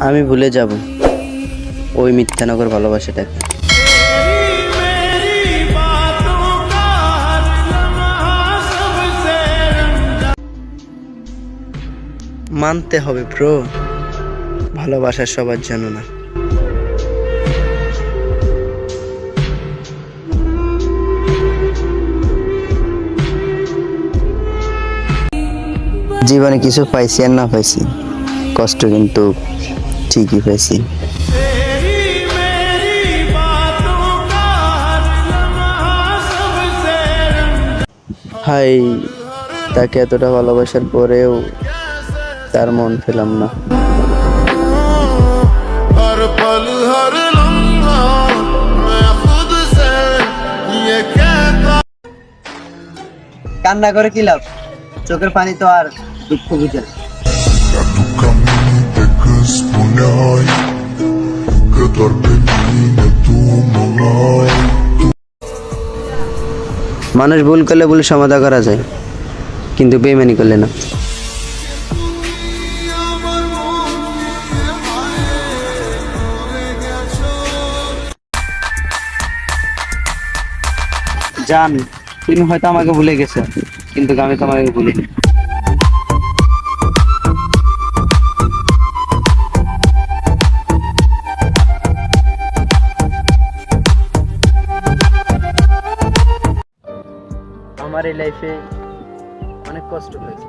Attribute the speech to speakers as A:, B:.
A: আমি ভুলে যাব ওই মিথ্যানগর ভালোবাসাটাকে। মানতে হবে ব্রো, ভালোবাসা সবার জন্য না। জীবনে কিছু পাইছি আর না পাইছি, কষ্ট কিন্তু ঠিকই পাইছি। হাই, তাকে এতটা ভালোবাসার পরেও তার মন পেলাম না। কান্না করে কি লাভ, চোখের পানি তো আর দুঃখ বুঝে না। মানুষ ভুল করলে ভুল সমাধান করা যায়, কিন্তু বেইমানি করলে না। জান, তুমি হয়তো আমাকে ভুলে গেছো, কিন্তু আমি তোমাকে ভুলিনি। আমার এই লাইফে অনেক কষ্ট হয়েছে।